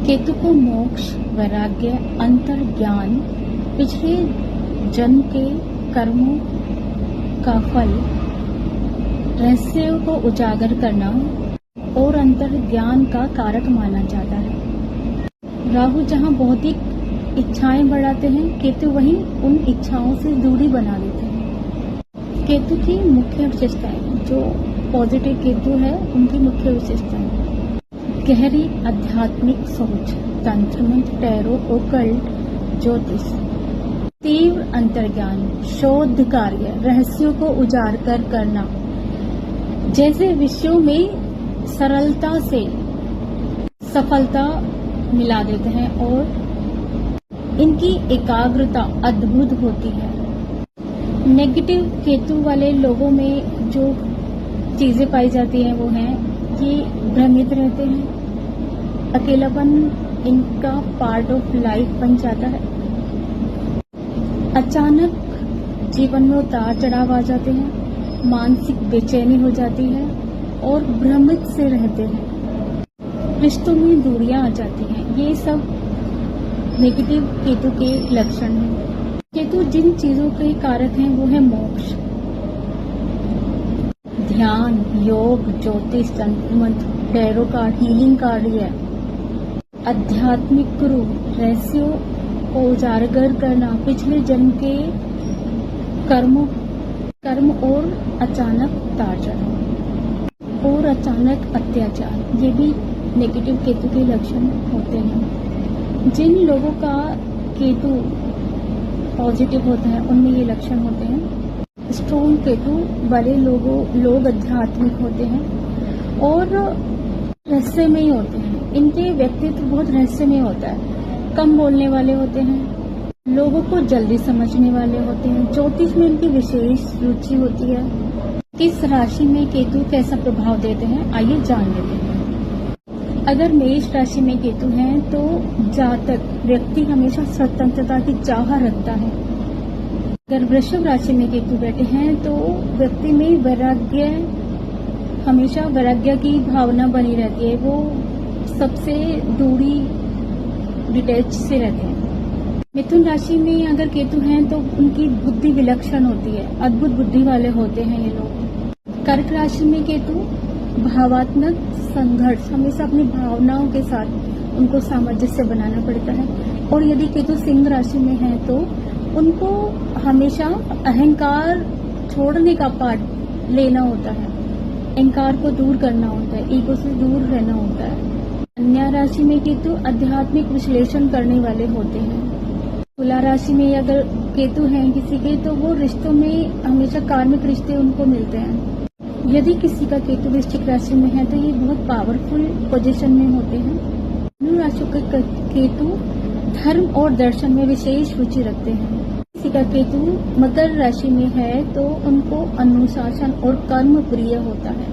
केतु को मोक्ष, वैराग्य, अंतर ज्ञान, पिछले जन्म के कर्मों का फल, रहस्यों को उजागर करना और अंतर ज्ञान का कारक माना जाता है। राहु जहाँ भौतिक इच्छाएं बढ़ाते हैं, केतु वहीं उन इच्छाओं से दूरी बना देते हैं। केतु की मुख्य विशेषताएं, जो पॉजिटिव केतु है उनकी मुख्य विशेषताएं: गहरी आध्यात्मिक सोच, तंत्र मंत्र, टैरो, ओकल्ट, ज्योतिष, तीव्र अंतर्ज्ञान, शोध कार्य, रहस्यों को उजागर करना जैसे विषयों में सरलता से सफलता मिला देते हैं और इनकी एकाग्रता अद्भुत होती है। नेगेटिव केतु वाले लोगों में जो चीजें पाई जाती हैं वो हैं, ये भ्रमित रहते हैं, अकेलापन इनका पार्ट ऑफ लाइफ बन जाता है, अचानक जीवन में उतार चढ़ाव आ जाते हैं, मानसिक बेचैनी हो जाती है और भ्रमित से रहते हैं, रिश्तों में दूरियां आ जाती हैं। ये सब नेगेटिव केतु के लक्षण हैं। केतु जिन चीजों के कारक हैं वो है मोक्ष, ध्यान, योग, ज्योतिष, तंत्र मंत्र, टैरो कार्ड, हीलिंग कार्य, आध्यात्मिक गुरु, रहस्यों को उजागर करना, पिछले जन्म के कर्म और अचानक उतार चढ़ाव और अचानक अत्याचार, ये भी नेगेटिव केतु के लक्षण होते हैं। जिन लोगों का केतु पॉजिटिव होता है उनमें ये लक्षण होते हैं। स्ट्रॉन्ग केतु वाले लोग आध्यात्मिक होते हैं और रहस्यमय होते हैं। इनके व्यक्तित्व बहुत रहस्यमय होता है, कम बोलने वाले होते हैं, लोगों को जल्दी समझने वाले होते हैं, ज्योतिष में इनकी विशेष रुचि होती है। किस राशि में केतु कैसा प्रभाव देते हैं, आइए जान लेते हैं। अगर मेष राशि में केतु हैं तो जातक व्यक्ति हमेशा स्वतंत्रता की चाह रखता है। अगर वृषभ राशि में केतु बैठे हैं तो व्यक्ति में हमेशा वैराग्य की भावना बनी रहती है, वो सबसे दूरी डिटैच से रहते हैं। मिथुन राशि में अगर केतु हैं तो उनकी बुद्धि विलक्षण होती है, अद्भुत बुद्धि वाले होते हैं ये लोग। कर्क राशि में केतु भावात्मक संघर्ष, हमेशा अपनी भावनाओं के साथ उनको सामंजस्य बनाना पड़ता है। और यदि केतु सिंह राशि में है तो उनको हमेशा अहंकार छोड़ने का पाठ लेना होता है, अहंकार को दूर करना होता है, ईगो से दूर रहना होता है। कन्या राशि में केतु आध्यात्मिक विश्लेषण करने वाले होते हैं। तुला राशि में अगर केतु हैं किसी के तो वो रिश्तों में हमेशा कार्मिक रिश्ते उनको मिलते हैं। यदि किसी का केतु वृश्चिक राशि में है तो ये बहुत पावरफुल पोजीशन में होते हैं। धनु राशि के केतु धर्म और दर्शन में विशेष रुचि रखते हैं। किसी का केतु मकर राशि में है तो उनको अनुशासन और कर्म प्रिय होता है,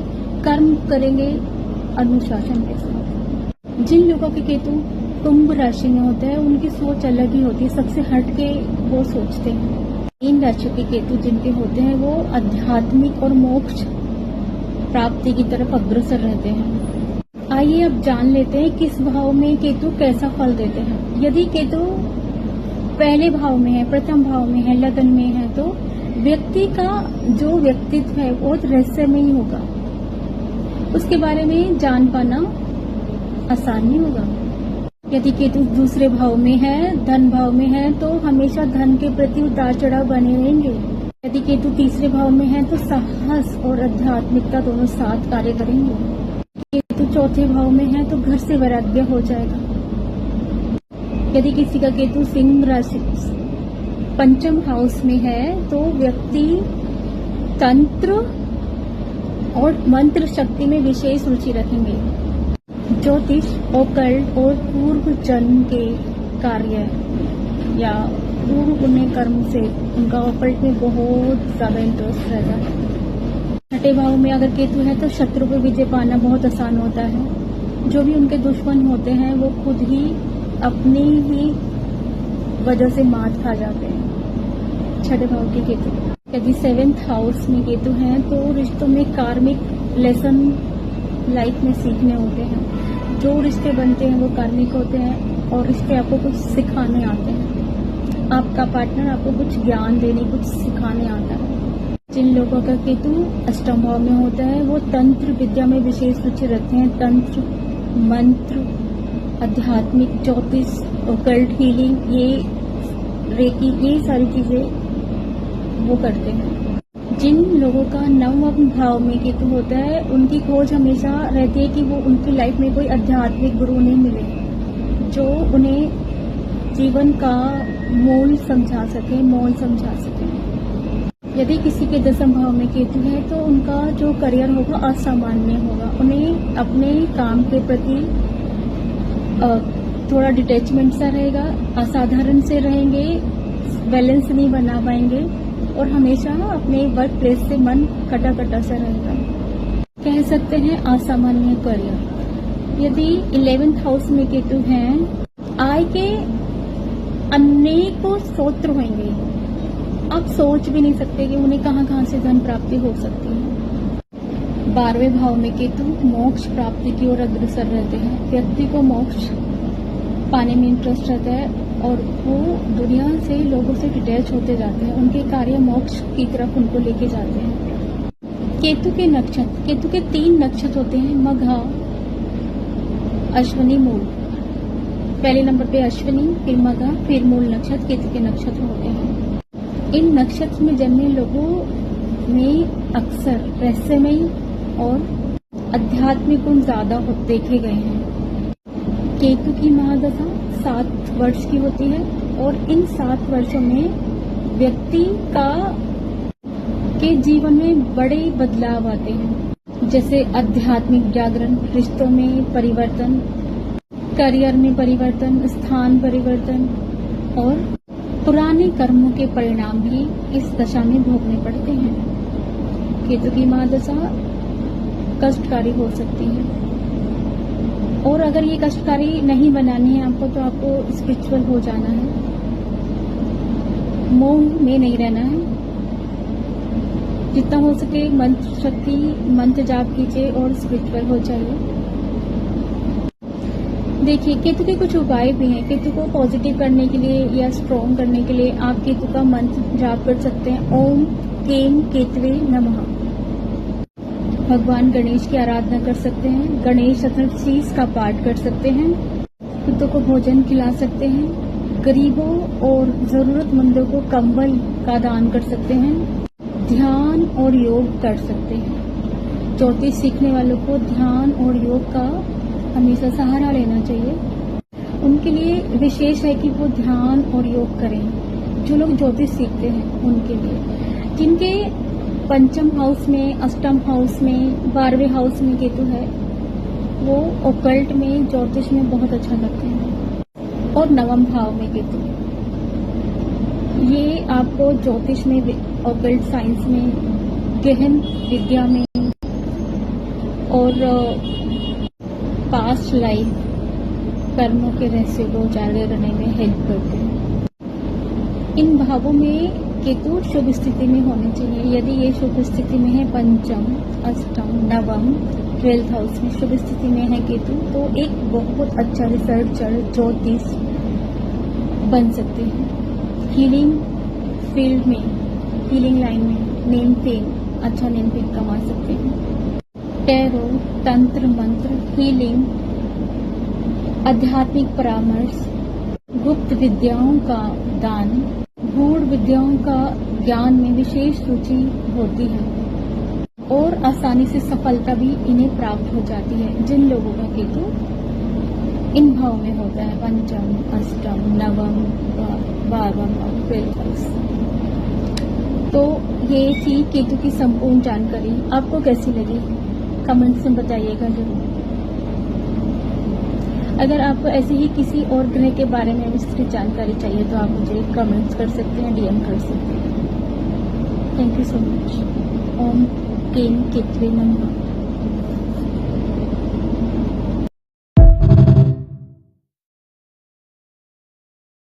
कर्म करेंगे अनुशासन के साथ। जिन लोगों के केतु कुंभ राशि में होता है उनकी सोच अलग ही होती है, सबसे हटके वो सोचते हैं। इन राशियों के केतु जिनके होते हैं वो आध्यात्मिक और मोक्ष प्राप्ति की तरफ अग्रसर रहते हैं। आइए अब जान लेते हैं किस भाव में केतु कैसा फल देते हैं। यदि केतु पहले भाव में है, प्रथम भाव में है, लगन में है तो व्यक्ति का जो व्यक्तित्व है बहुत रहस्यमय ही होगा, उसके बारे में जान पाना आसान नहीं होगा। यदि केतु दूसरे भाव में है, धन भाव में है तो हमेशा धन के प्रति उतार चढ़ाव बने रहेंगे। यदि केतु तीसरे भाव में है तो साहस और आध्यात्मिकता दोनों साथ कार्य करेंगे। केतु चौथे भाव में है तो घर से वैराग्य हो जाएगा। यदि किसी का केतु सिंह राशि पंचम हाउस में है तो व्यक्ति तंत्र और मंत्र शक्ति में विशेष रुचि रखेंगे। ज्योतिष, ओकल्ट और पूर्व जन्म के कार्य या पूर्व पुण्य कर्म से उनका ओकल्ट में बहुत ज्यादा इंटरेस्ट रहता है। छठे भाव में अगर केतु है तो शत्रु पर विजय पाना बहुत आसान होता है। जो भी उनके दुश्मन होते हैं वो खुद ही अपनी ही वजह से मात खा जाते हैं। छठे भाव के केतु यदि 7th हाउस में केतु हैं तो रिश्तों में कार्मिक लेसन लाइफ में सीखने होते हैं। जो रिश्ते बनते हैं वो कार्मिक होते हैं और रिश्ते आपको कुछ सिखाने आते हैं। आपका पार्टनर आपको कुछ ज्ञान देने, कुछ सिखाने आता है। जिन लोगों का केतु अष्टम भाव में होता है वो तंत्र विद्या में विशेष रुचि रखते हैं। तंत्र, मंत्र, आध्यात्मिक, ज्योतिष, ओकल्ट हीलिंग, ये रेकी, ये सारी चीजें वो करते हैं। जिन लोगों का नवम भाव में केतु होता है उनकी खोज हमेशा रहती है कि वो उनकी लाइफ में कोई आध्यात्मिक गुरु नहीं मिले जो उन्हें जीवन का मोल समझा सके, मोल समझा सके। यदि किसी के दसम भाव में केतु है तो उनका जो करियर होगा असामान्य होगा। उन्हें अपने काम के प्रति थोड़ा डिटैचमेंट सा रहेगा, असाधारण से रहेंगे, बैलेंस नहीं बना पाएंगे और हमेशा अपने वर्क प्लेस से मन कटा कटा सा रहेगा। कह सकते हैं असामान्य करियर। यदि 11th हाउस में केतु हैं, आय के अनेकों स्रोत होंगे। आप सोच भी नहीं सकते कि उन्हें कहां कहां से धन प्राप्ति हो सकती है। 12वें भाव में केतु मोक्ष प्राप्ति की ओर अग्रसर रहते हैं। व्यक्ति को मोक्ष पाने में इंटरेस्ट रहता है और वो दुनिया से, लोगों से डिटैच होते जाते हैं। उनके कार्य मोक्ष की तरफ उनको लेके जाते हैं। केतु के नक्षत्र, केतु के 3 नक्षत्र होते हैं, मघा, अश्विनी, मूल। पहले नंबर पे अश्विनी, फिर मघा, फिर मूल नक्षत्र केतु के नक्षत्र होते हैं। इन नक्षत्र में जन्मे लोगों में अक्सर रहस्यमय और आध्यात्मिक गुण ज्यादा देखे गए हैं। केतु की महादशा 7 वर्ष की होती है और इन 7 वर्षों में व्यक्ति के जीवन में बड़े बदलाव आते हैं, जैसे आध्यात्मिक जागरण, रिश्तों में परिवर्तन, करियर में परिवर्तन, स्थान परिवर्तन और पुराने कर्मों के परिणाम भी इस दशा में भोगने पड़ते हैं। केतु की महादशा कष्टकारी हो सकती है और अगर ये कष्टकारी नहीं बनानी है आपको तो आपको स्पिरिचुअल हो जाना है, मोह में नहीं रहना है। जितना हो सके मंत्र शक्ति, मंत्र जाप कीजिए और स्पिरिचुअल हो जाइए। देखिए, केतु के कुछ उपाय भी हैं। केतु को पॉजिटिव करने के लिए या स्ट्रॉन्ग करने के लिए आप केतु का मंत्र जाप कर सकते हैं। ओम केम केतवे नमः। भगवान गणेश की आराधना कर सकते हैं। गणेश चतुर्थीज का पाठ कर सकते हैं। कुत्तों को भोजन खिला सकते हैं। गरीबों और जरूरतमंदों को कंबल का दान कर सकते हैं। ध्यान और योग कर सकते हैं। ज्योतिष सीखने वालों को ध्यान और योग का हमेशा सहारा लेना चाहिए। उनके लिए विशेष है कि वो ध्यान और योग करें। जो लोग ज्योतिष सीखते हैं उनके लिए, जिनके 5th हाउस में, अष्टम हाउस में, 12वें हाउस में केतु है, वो ओकल्ट में, ज्योतिष में बहुत अच्छा करते हैं। और 9वें भाव में केतु, ये आपको ज्योतिष में, ओकल्ट साइंस में, गहन विद्या में और पास्ट लाइफ कर्मों के रहस्य को उजागर करने में हेल्प करते हैं। इन भावों में केतु शुभ स्थिति में होने चाहिए। यदि ये शुभ स्थिति में है 5th, अष्टम, 9th, 12th हाउस में शुभ स्थिति में है केतु, तो एक बहुत अच्छा रिसर्चर, ज्योतिष बन सकते हैं। हीलिंग फील्ड में, हीलिंग लाइन में नेम फेम, अच्छा नेम फेम कमा सकते हैं। टैरो, तंत्र, मंत्र, हीलिंग, आध्यात्मिक परामर्श, गुप्त विद्याओं का दान, गूढ़ विद्याओं का ज्ञान में विशेष रुचि होती है और आसानी से सफलता भी इन्हें प्राप्त हो जाती है। जिन लोगों का केतु इन भाव में होता है, 5th, अष्टम, 9th, 12th, 12th हाउस। तो ये थी केतु की संपूर्ण जानकारी। आपको कैसी लगी कमेंट्स में बताइएगा जरूर। अगर आपको ऐसे ही किसी और ग्रह के बारे में विस्तृत जानकारी चाहिए तो आप मुझे कमेंट्स कर सकते हैं, DM कर सकते हैं। Thank you so much. ओम केम केतवे नमः।